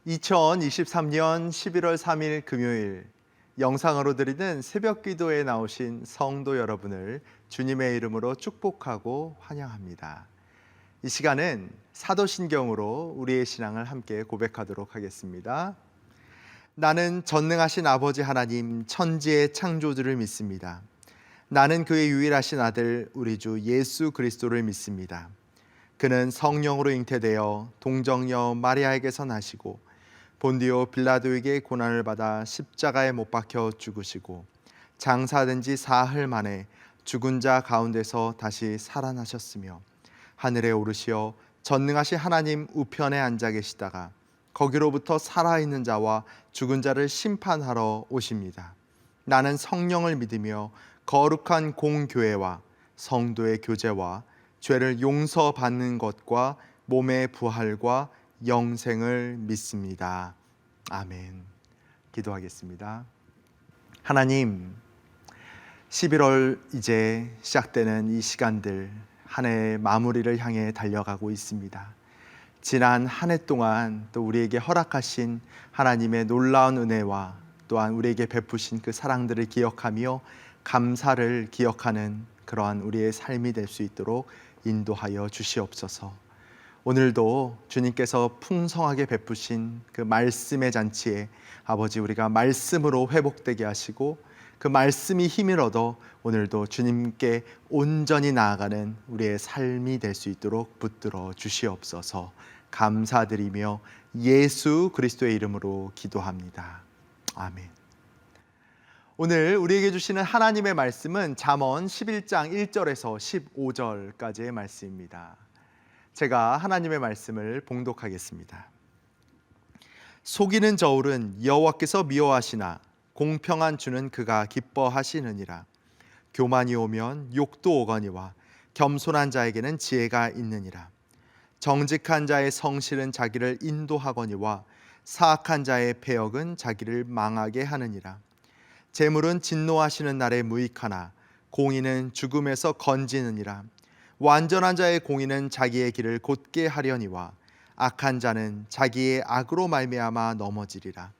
2023년 11월 3일 금요일 영상으로 드리는 새벽 기도에 나오신 성도 여러분을 주님의 이름으로 축복하고 환영합니다. 이 시간은 사도신경으로 우리의 신앙을 함께 고백하도록 하겠습니다. 나는 전능하신 아버지 하나님 천지의 창조주를 믿습니다. 나는 그의 유일하신 아들 우리 주 예수 그리스도를 믿습니다. 그는 성령으로 잉태되어 동정녀 마리아에게서 나시고 본디오 빌라도에게 고난을 받아 십자가에 못 박혀 죽으시고 장사된 지 사흘 만에 죽은 자 가운데서 다시 살아나셨으며 하늘에 오르시어 전능하신 하나님 우편에 앉아 계시다가 거기로부터 살아있는 자와 죽은 자를 심판하러 오십니다. 나는 성령을 믿으며 거룩한 공교회와 성도의 교제와 죄를 용서받는 것과 몸의 부활과 영생을 믿습니다. 아멘. 기도하겠습니다. 하나님, 11월 이제 시작되는 이 시간들 한 해의 마무리를 향해 달려가고 있습니다. 지난 한 해 동안 또 우리에게 허락하신 하나님의 놀라운 은혜와 또한 우리에게 베푸신 그 사랑들을 기억하며 감사를 기억하는 그러한 우리의 삶이 될 수 있도록 인도하여 주시옵소서. 오늘도 주님께서 풍성하게 베푸신 그 말씀의 잔치에 아버지 우리가 말씀으로 회복되게 하시고 그 말씀이 힘을 얻어 오늘도 주님께 온전히 나아가는 우리의 삶이 될 수 있도록 붙들어 주시옵소서. 감사드리며 예수 그리스도의 이름으로 기도합니다. 아멘. 오늘 우리에게 주시는 하나님의 말씀은 잠언 11장 1절에서 15절까지의 말씀입니다. 제가 하나님의 말씀을 봉독하겠습니다. 속이는 저울은 여호와께서 미워하시나 공평한 주는 그가 기뻐하시느니라. 교만이 오면 욕도 오거니와 겸손한 자에게는 지혜가 있느니라. 정직한 자의 성실은 자기를 인도하거니와 사악한 자의 패역은 자기를 망하게 하느니라. 재물은 진노하시는 날에 무익하나 공의는 죽음에서 건지느니라. 완전한 자의 공의는 자기의 길을 곧게 하려니와 악한 자는 자기의 악으로 말미암아 넘어지리라.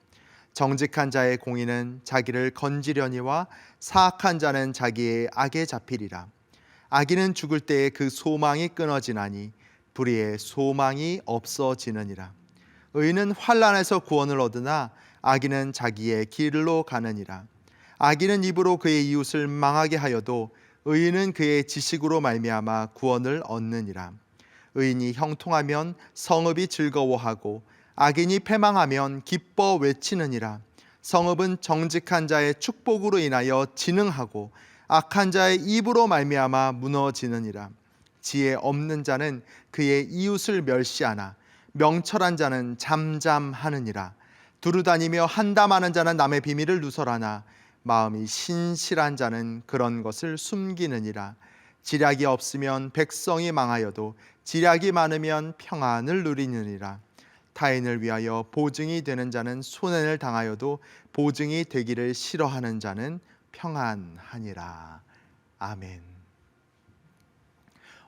정직한 자의 공의는 자기를 건지려니와 사악한 자는 자기의 악에 잡히리라. 악인은 죽을 때에 그 소망이 끊어지나니 불의의 소망이 없어지느니라. 의인은 환난에서 구원을 얻으나 악인은 자기의 길로 가느니라. 악인은 입으로 그의 이웃을 망하게 하여도 의인은 그의 지식으로 말미암아 구원을 얻느니라. 의인이 형통하면 성읍이 즐거워하고 악인이 패망하면 기뻐 외치느니라. 성읍은 정직한 자의 축복으로 인하여 진흥하고 악한 자의 입으로 말미암아 무너지느니라. 지혜 없는 자는 그의 이웃을 멸시하나 명철한 자는 잠잠하느니라. 두루다니며 한담하는 자는 남의 비밀을 누설하나 마음이 신실한 자는 그런 것을 숨기느니라. 지략이 없으면 백성이 망하여도 지략이 많으면 평안을 누리느니라. 타인을 위하여 보증이 되는 자는 손해를 당하여도 보증이 되기를 싫어하는 자는 평안하니라. 아멘.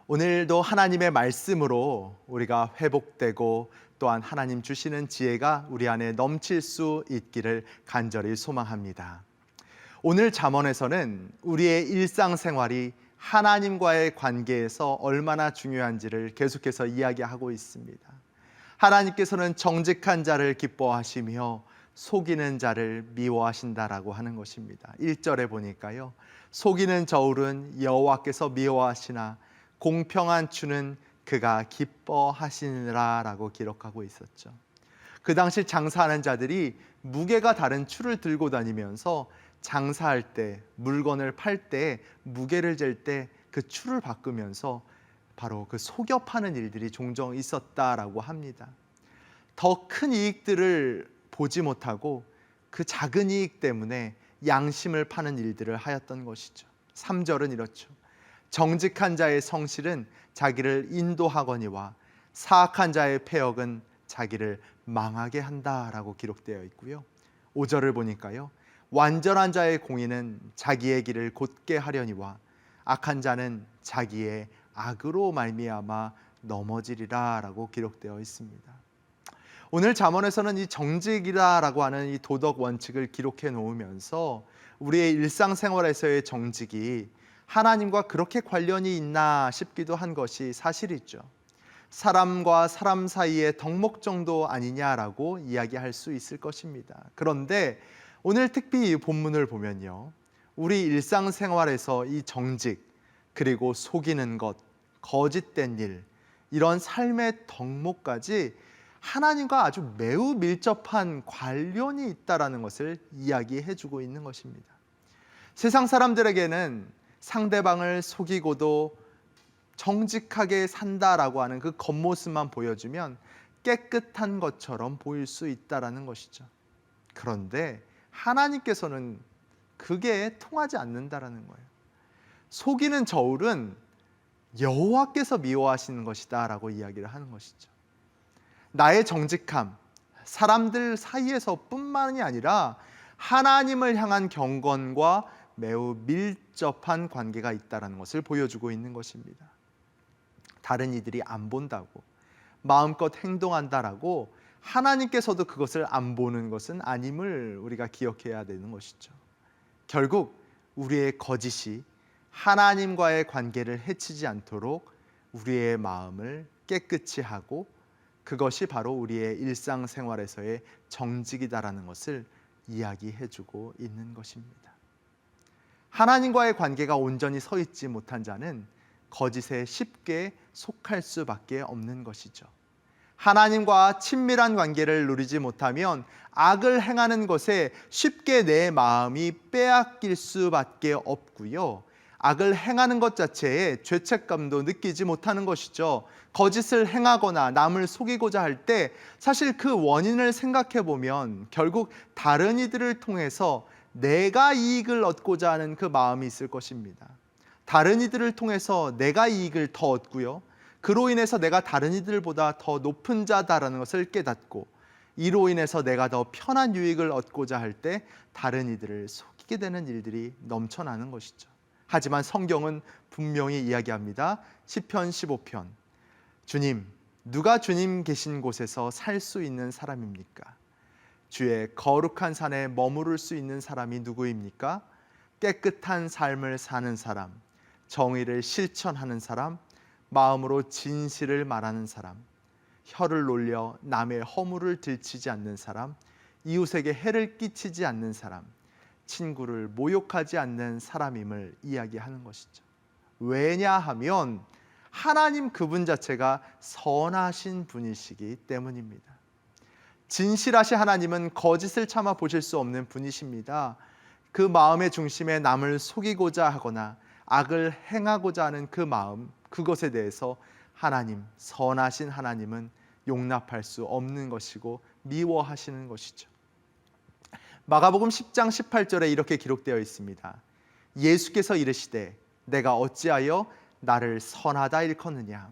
오늘도 하나님의 말씀으로 우리가 회복되고 또한 하나님 주시는 지혜가 우리 안에 넘칠 수 있기를 간절히 소망합니다. 오늘 잠언에서는 우리의 일상생활이 하나님과의 관계에서 얼마나 중요한지를 계속해서 이야기하고 있습니다. 하나님께서는 정직한 자를 기뻐하시며 속이는 자를 미워하신다라고 하는 것입니다. 1절에 보니까요, 속이는 저울은 여호와께서 미워하시나 공평한 주는 그가 기뻐하시느라 라고 기록하고 있었죠. 그 당시 장사하는 자들이 무게가 다른 추를 들고 다니면서 장사할 때, 물건을 팔 때, 무게를 잴 때 그 추를 바꾸면서 바로 그 속여 파는 일들이 종종 있었다라고 합니다. 더 큰 이익들을 보지 못하고 그 작은 이익 때문에 양심을 파는 일들을 하였던 것이죠. 3절은 이렇죠. 정직한 자의 성실은 자기를 인도하거니와 사악한 자의 패역은 자기를 망하게 한다라고 기록되어 있고요. 5절을 보니까요, 완전한 자의 공의는 자기의 길을 곧게 하려니와 악한 자는 자기의 악으로 말미암아 넘어지리라 라고 기록되어 있습니다. 오늘 잠언에서는 이 정직이다라고 하는 이 도덕 원칙을 기록해 놓으면서 우리의 일상생활에서의 정직이 하나님과 그렇게 관련이 있나 싶기도 한 것이 사실이죠. 사람과 사람 사이의 덕목 정도 아니냐라고 이야기할 수 있을 것입니다. 그런데 오늘 특히 이 본문을 보면요, 우리 일상생활에서 이 정직, 그리고 속이는 것, 거짓된 일, 이런 삶의 덕목까지 하나님과 아주 매우 밀접한 관련이 있다라는 것을 이야기해 주고 있는 것입니다. 세상 사람들에게는 상대방을 속이고도 정직하게 산다라고 하는 그 겉모습만 보여주면 깨끗한 것처럼 보일 수 있다라는 것이죠. 그런데 하나님께서는 그게 통하지 않는다라는 거예요. 속이는 저울은 여호와께서 미워하시는 것이다라고 이야기를 하는 것이죠. 나의 정직함, 사람들 사이에서뿐만이 아니라 하나님을 향한 경건과 매우 밀접한 관계가 있다는 것을 보여주고 있는 것입니다. 다른 이들이 안 본다고, 마음껏 행동한다라고 하나님께서도 그것을 안 보는 것은 아님을 우리가 기억해야 되는 것이죠. 결국 우리의 거짓이 하나님과의 관계를 해치지 않도록 우리의 마음을 깨끗이 하고, 그것이 바로 우리의 일상생활에서의 정직이다라는 것을 이야기해주고 있는 것입니다. 하나님과의 관계가 온전히 서 있지 못한 자는 거짓에 쉽게 속할 수밖에 없는 것이죠. 하나님과 친밀한 관계를 누리지 못하면 악을 행하는 것에 쉽게 내 마음이 빼앗길 수밖에 없고요, 악을 행하는 것 자체에 죄책감도 느끼지 못하는 것이죠. 거짓을 행하거나 남을 속이고자 할 때 사실 그 원인을 생각해 보면 결국 다른 이들을 통해서 내가 이익을 얻고자 하는 그 마음이 있을 것입니다. 다른 이들을 통해서 내가 이익을 더 얻고요, 그로 인해서 내가 다른 이들보다 더 높은 자다라는 것을 깨닫고, 이로 인해서 내가 더 편한 유익을 얻고자 할 때 다른 이들을 속이게 되는 일들이 넘쳐나는 것이죠. 하지만 성경은 분명히 이야기합니다. 시편 15편, 주님, 누가 주님 계신 곳에서 살 수 있는 사람입니까? 주의 거룩한 산에 머무를 수 있는 사람이 누구입니까? 깨끗한 삶을 사는 사람, 정의를 실천하는 사람, 마음으로 진실을 말하는 사람, 혀를 놀려 남의 허물을 들치지 않는 사람, 이웃에게 해를 끼치지 않는 사람, 친구를 모욕하지 않는 사람임을 이야기하는 것이죠. 왜냐하면 하나님 그분 자체가 선하신 분이시기 때문입니다. 진실하신 하나님은 거짓을 참아 보실 수 없는 분이십니다. 그 마음의 중심에 남을 속이고자 하거나 악을 행하고자 하는 그 마음, 그것에 대해서 하나님, 선하신 하나님은 용납할 수 없는 것이고 미워하시는 것이죠. 마가복음 10장 18절에 이렇게 기록되어 있습니다. 예수께서 이르시되 내가 어찌하여 나를 선하다 일컫느냐?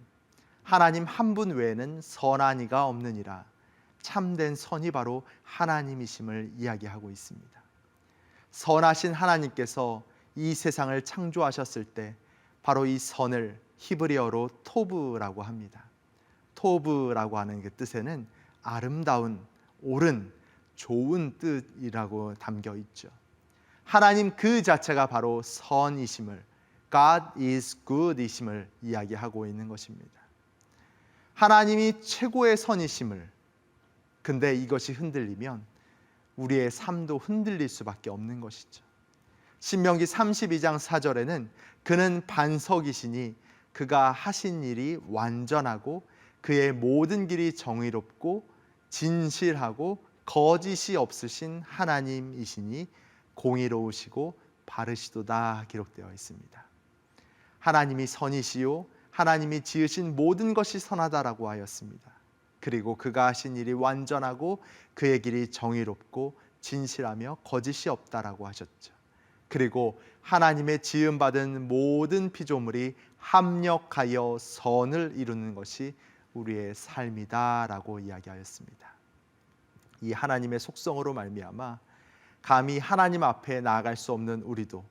하나님 한 분 외에는 선한 이가 없느니라. 참된 선이 바로 하나님이심을 이야기하고 있습니다. 선하신 하나님께서 이 세상을 창조하셨을 때 바로 이 선을 히브리어로 토브라고 합니다. 토브라고 하는 그 뜻에는 아름다운, 옳은, 좋은 뜻이라고 담겨 있죠. 하나님 그 자체가 바로 선이심을, God is good 이심을 이야기하고 있는 것입니다. 하나님이 최고의 선이심을, 근데 이것이 흔들리면 우리의 삶도 흔들릴 수밖에 없는 것이죠. 신명기 32장 4절에는 그는 반석이시니 그가 하신 일이 완전하고 그의 모든 길이 정의롭고 진실하고 거짓이 없으신 하나님이시니 공의로우시고 바르시도다 기록되어 있습니다. 하나님이 선이시요 하나님이 지으신 모든 것이 선하다라고 하였습니다. 그리고 그가 하신 일이 완전하고 그의 길이 정의롭고 진실하며 거짓이 없다라고 하셨죠. 그리고 하나님의 지음받은 모든 피조물이 합력하여 선을 이루는 것이 우리의 삶이다라고 이야기하였습니다. 이 하나님의 속성으로 말미암아 감히 하나님 앞에 나아갈 수 없는 우리도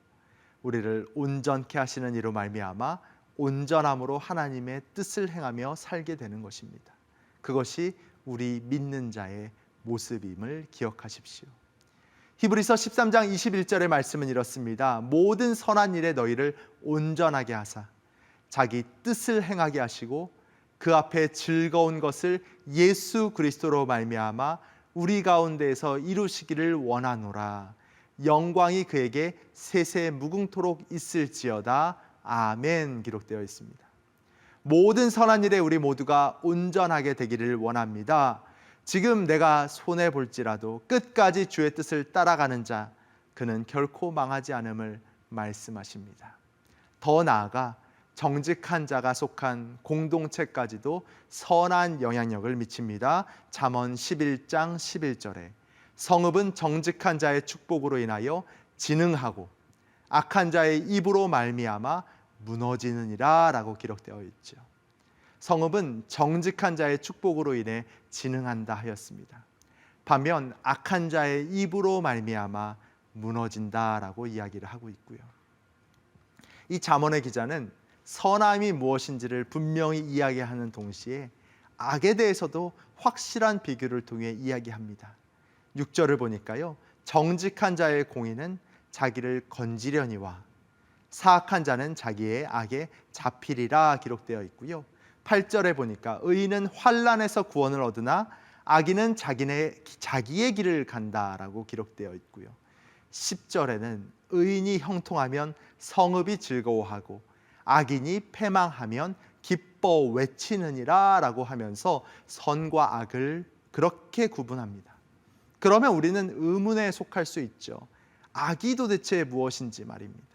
우리를 온전케 하시는 이로 말미암아 온전함으로 하나님의 뜻을 행하며 살게 되는 것입니다. 그것이 우리 믿는 자의 모습임을 기억하십시오. 히브리서 13장 21절의 말씀은 이렇습니다. 모든 선한 일에 너희를 온전하게 하사 자기 뜻을 행하게 하시고 그 앞에 즐거운 것을 예수 그리스도로 말미암아 우리 가운데에서 이루시기를 원하노라. 영광이 그에게 세세 무궁토록 있을지어다. 아멘. 기록되어 있습니다. 모든 선한 일에 우리 모두가 온전하게 되기를 원합니다. 지금 내가 손해볼지라도 끝까지 주의 뜻을 따라가는 자, 그는 결코 망하지 않음을 말씀하십니다. 더 나아가 정직한 자가 속한 공동체까지도 선한 영향력을 미칩니다. 잠언 11장 11절에 성읍은 정직한 자의 축복으로 인하여 진흥하고 악한 자의 입으로 말미암아 무너지느니라 라고 기록되어 있죠. 성읍은 정직한 자의 축복으로 인해 진흥한다 하였습니다. 반면 악한 자의 입으로 말미암아 무너진다라고 이야기를 하고 있고요. 이 잠언의 기자는 선함이 무엇인지를 분명히 이야기하는 동시에 악에 대해서도 확실한 비교를 통해 이야기합니다. 6절을 보니까요, 정직한 자의 공의는 자기를 건지려니와 사악한 자는 자기의 악에 잡히리라 기록되어 있고요. 8절에 보니까 의인은 환난에서 구원을 얻으나 악인은 자기의 길을 간다라고 기록되어 있고요. 10절에는 의인이 형통하면 성읍이 즐거워하고 악인이 패망하면 기뻐 외치느니라 라고 하면서 선과 악을 그렇게 구분합니다. 그러면 우리는 의문에 속할 수 있죠. 악이 도대체 무엇인지 말입니다.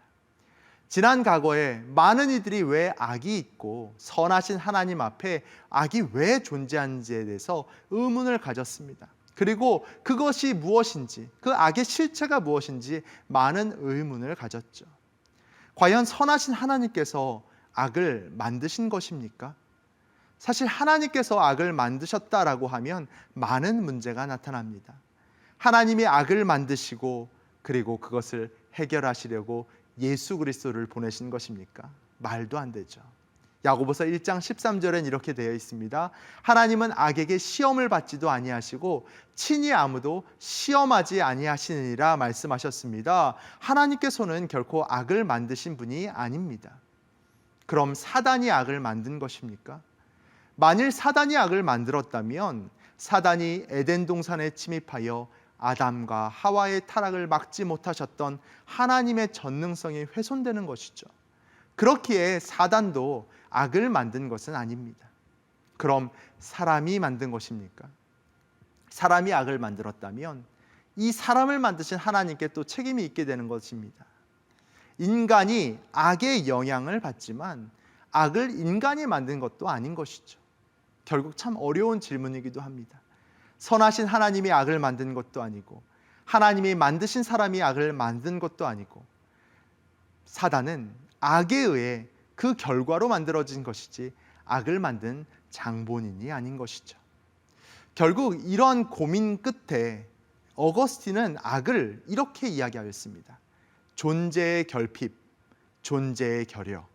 지난 과거에 많은 이들이 왜 악이 있고 선하신 하나님 앞에 악이 왜 존재하는지에 대해서 의문을 가졌습니다. 그리고 그것이 무엇인지, 그 악의 실체가 무엇인지 많은 의문을 가졌죠. 과연 선하신 하나님께서 악을 만드신 것입니까? 사실 하나님께서 악을 만드셨다라고 하면 많은 문제가 나타납니다. 하나님이 악을 만드시고 그리고 그것을 해결하시려고 예수 그리스도를 보내신 것입니까? 말도 안 되죠. 야고보서 1장 13절엔 이렇게 되어 있습니다. 하나님은 악에게 시험을 받지도 아니하시고 친히 아무도 시험하지 아니하시느니라 말씀하셨습니다. 하나님께서는 결코 악을 만드신 분이 아닙니다. 그럼 사단이 악을 만든 것입니까? 만일 사단이 악을 만들었다면 사단이 에덴 동산에 침입하여 아담과 하와의 타락을 막지 못하셨던 하나님의 전능성이 훼손되는 것이죠. 그렇기에 사단도 악을 만든 것은 아닙니다. 그럼 사람이 만든 것입니까? 사람이 악을 만들었다면 이 사람을 만드신 하나님께 또 책임이 있게 되는 것입니다. 인간이 악의 영향을 받지만 악을 인간이 만든 것도 아닌 것이죠. 결국 참 어려운 질문이기도 합니다. 선하신 하나님이 악을 만든 것도 아니고 하나님이 만드신 사람이 악을 만든 것도 아니고 사단은 악에 의해 그 결과로 만들어진 것이지 악을 만든 장본인이 아닌 것이죠. 결국 이런 고민 끝에 어거스틴은 악을 이렇게 이야기하였습니다. 존재의 결핍, 존재의 결여,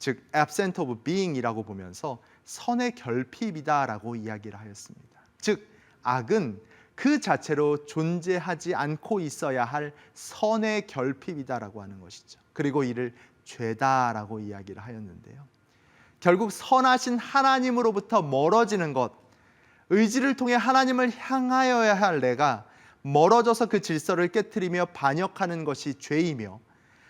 즉 absent of being이라고 보면서 선의 결핍이다라고 이야기를 하였습니다. 즉 악은 그 자체로 존재하지 않고 있어야 할 선의 결핍이다라고 하는 것이죠. 그리고 이를 죄다라고 이야기를 하였는데요. 결국 선하신 하나님으로부터 멀어지는 것, 의지를 통해 하나님을 향하여야 할 내가 멀어져서 그 질서를 깨트리며 반역하는 것이 죄이며,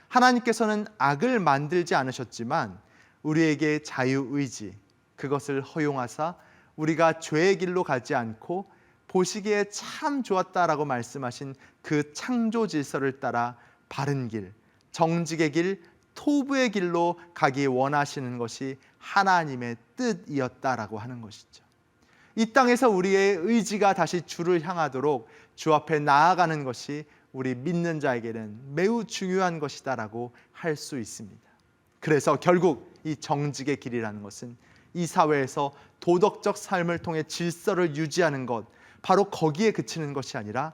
하나님께서는 악을 만들지 않으셨지만 우리에게 자유의지, 그것을 허용하사 우리가 죄의 길로 가지 않고 보시기에 참 좋았다라고 말씀하신 그 창조 질서를 따라 바른 길, 정직의 길, 토부의 길로 가기 원하시는 것이 하나님의 뜻이었다라고 하는 것이죠. 이 땅에서 우리의 의지가 다시 주를 향하도록 주 앞에 나아가는 것이 우리 믿는 자에게는 매우 중요한 것이다라고 할 수 있습니다. 그래서 결국 이 정직의 길이라는 것은 이 사회에서 도덕적 삶을 통해 질서를 유지하는 것, 바로 거기에 그치는 것이 아니라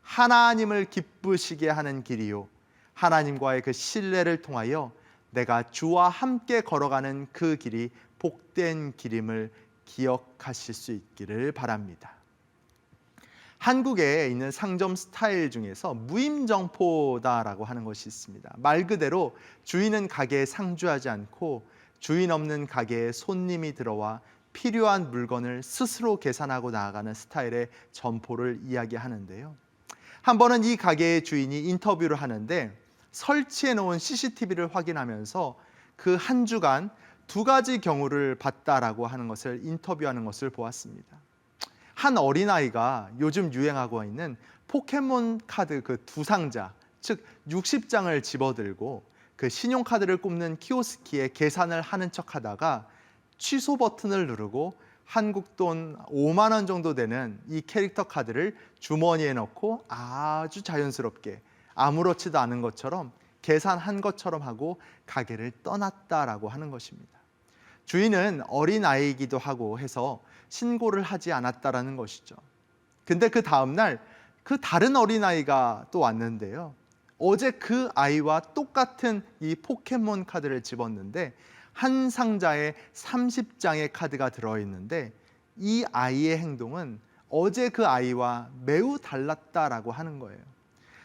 하나님을 기쁘시게 하는 길이요, 하나님과의 그 신뢰를 통하여 내가 주와 함께 걸어가는 그 길이 복된 길임을 기억하실 수 있기를 바랍니다. 한국에 있는 상점 스타일 중에서 무임점포다라고 하는 것이 있습니다. 말 그대로 주인은 가게에 상주하지 않고 주인 없는 가게에 손님이 들어와 필요한 물건을 스스로 계산하고 나아가는 스타일의 점포를 이야기하는데요. 한 번은 이 가게의 주인이 인터뷰를 하는데 설치해 놓은 CCTV를 확인하면서 그 한 주간 두 가지 경우를 봤다라고 하는 것을 인터뷰하는 것을 보았습니다. 한 어린아이가 요즘 유행하고 있는 포켓몬 카드 그 두 상자, 즉 60장을 집어들고 그 신용카드를 꼽는 키오스키에 계산을 하는 척 하다가 취소 버튼을 누르고 한국 돈 5만 원 정도 되는 이 캐릭터 카드를 주머니에 넣고 아주 자연스럽게 아무렇지도 않은 것처럼 계산한 것처럼 하고 가게를 떠났다라고 하는 것입니다. 주인은 어린아이이기도 하고 해서 신고를 하지 않았다라는 것이죠. 근데 그 다음날 그 다른 어린아이가 또 왔는데요. 어제 그 아이와 똑같은 이 포켓몬 카드를 집었는데 한 상자에 30장의 카드가 들어있는데 이 아이의 행동은 어제 그 아이와 매우 달랐다라고 하는 거예요.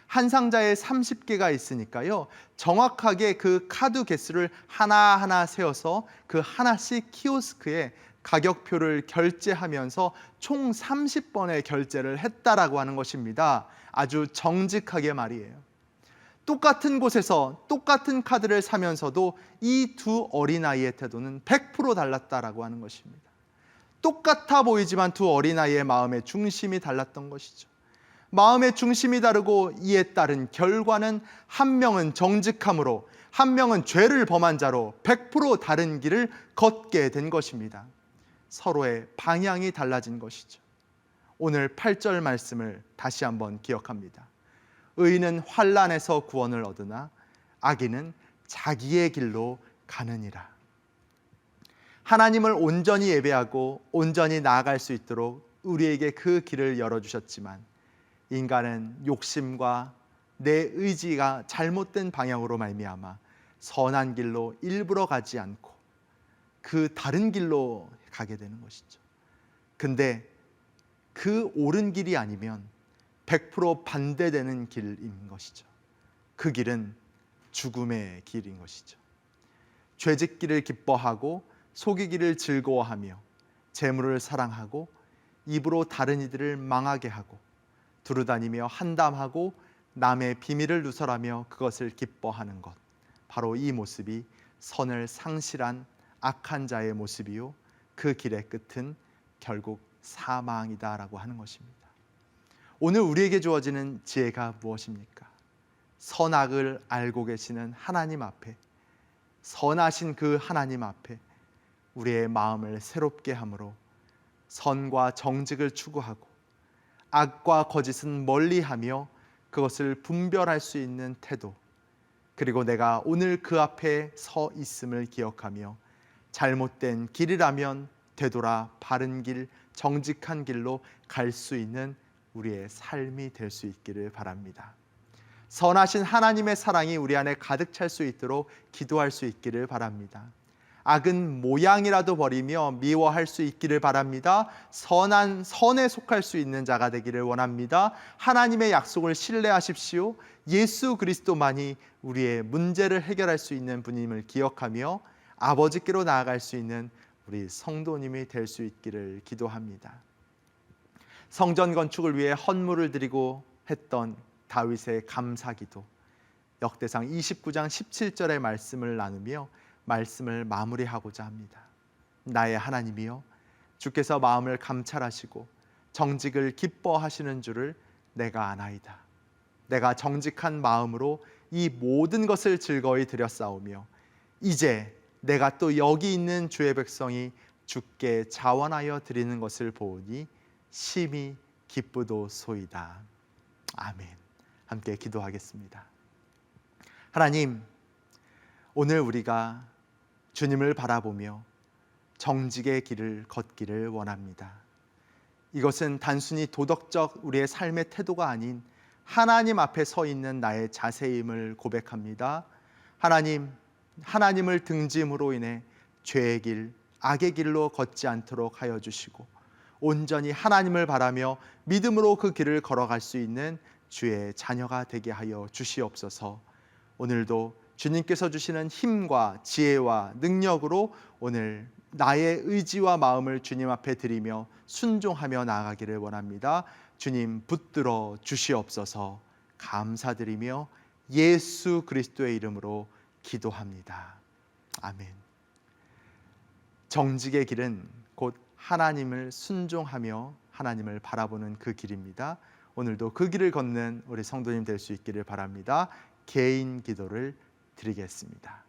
한 상자에 30개가 있으니까요. 정확하게 그 카드 개수를 하나하나 세어서 그 하나씩 키오스크에 가격표를 결제하면서 총 30번의 결제를 했다라고 하는 것입니다. 아주 정직하게 말이에요. 똑같은 곳에서 똑같은 카드를 사면서도 이 두 어린아이의 태도는 100% 달랐다라고 하는 것입니다. 똑같아 보이지만 두 어린아이의 마음의 중심이 달랐던 것이죠. 마음의 중심이 다르고 이에 따른 결과는 한 명은 정직함으로 한 명은 죄를 범한 자로 100% 다른 길을 걷게 된 것입니다. 서로의 방향이 달라진 것이죠. 오늘 8절 말씀을 다시 한번 기억합니다. 의인은 환난에서 구원을 얻으나 악인은 자기의 길로 가느니라. 하나님을 온전히 예배하고 온전히 나아갈 수 있도록 우리에게 그 길을 열어주셨지만 인간은 욕심과 내 의지가 잘못된 방향으로 말미암아 선한 길로 일부러 가지 않고 그 다른 길로 가게 되는 것이죠. 근데 그 옳은 길이 아니면 100% 반대되는 길인 것이죠. 그 길은 죽음의 길인 것이죠. 죄짓기를 기뻐하고 속이기를 즐거워하며 재물을 사랑하고 입으로 다른 이들을 망하게 하고 두루다니며 한담하고 남의 비밀을 누설하며 그것을 기뻐하는 것, 바로 이 모습이 선을 상실한 악한 자의 모습이요 그 길의 끝은 결국 사망이다라고 하는 것입니다. 오늘 우리에게 주어지는 지혜가 무엇입니까? 선악을 알고 계시는 하나님 앞에, 선하신 그 하나님 앞에 우리의 마음을 새롭게 함으로 선과 정직을 추구하고 악과 거짓은 멀리하며 그것을 분별할 수 있는 태도, 그리고 내가 오늘 그 앞에 서 있음을 기억하며 잘못된 길이라면 되돌아 바른 길, 정직한 길로 갈 수 있는 우리의 삶이 될 수 있기를 바랍니다. 선하신 하나님의 사랑이 우리 안에 가득 찰 수 있도록 기도할 수 있기를 바랍니다. 악은 모양이라도 버리며 미워할 수 있기를 바랍니다. 선에 속할 수 있는 자가 되기를 원합니다. 하나님의 약속을 신뢰하십시오. 예수 그리스도만이 우리의 문제를 해결할 수 있는 분임을 기억하며 아버지께로 나아갈 수 있는 우리 성도님이 될 수 있기를 기도합니다. 성전 건축을 위해 헌물을 드리고 했던 다윗의 감사기도, 역대상 29장 17절의 말씀을 나누며 말씀을 마무리하고자 합니다. 나의 하나님이여, 주께서 마음을 감찰하시고 정직을 기뻐하시는 줄을 내가 아나이다. 내가 정직한 마음으로 이 모든 것을 즐거이 드렸사오며 이제 내가 또 여기 있는 주의 백성이 주께 자원하여 드리는 것을 보오니 심히 기쁘도소이다. 아멘. 함께 기도하겠습니다. 하나님, 오늘 우리가 주님을 바라보며 정직의 길을 걷기를 원합니다. 이것은 단순히 도덕적 우리의 삶의 태도가 아닌 하나님 앞에 서 있는 나의 자세임을 고백합니다. 하나님, 하나님을 등짐으로 인해 죄의 길, 악의 길로 걷지 않도록 하여 주시고 온전히 하나님을 바라며 믿음으로 그 길을 걸어갈 수 있는 주의 자녀가 되게 하여 주시옵소서. 오늘도 주님께서 주시는 힘과 지혜와 능력으로 오늘 나의 의지와 마음을 주님 앞에 드리며 순종하며 나아가기를 원합니다. 주님 붙들어 주시옵소서. 감사드리며 예수 그리스도의 이름으로 기도합니다. 아멘. 정직의 길은 곧 하나님을 순종하며 하나님을 바라보는 그 길입니다. 오늘도 그 길을 걷는 우리 성도님 될 수 있기를 바랍니다. 개인 기도를 드리겠습니다.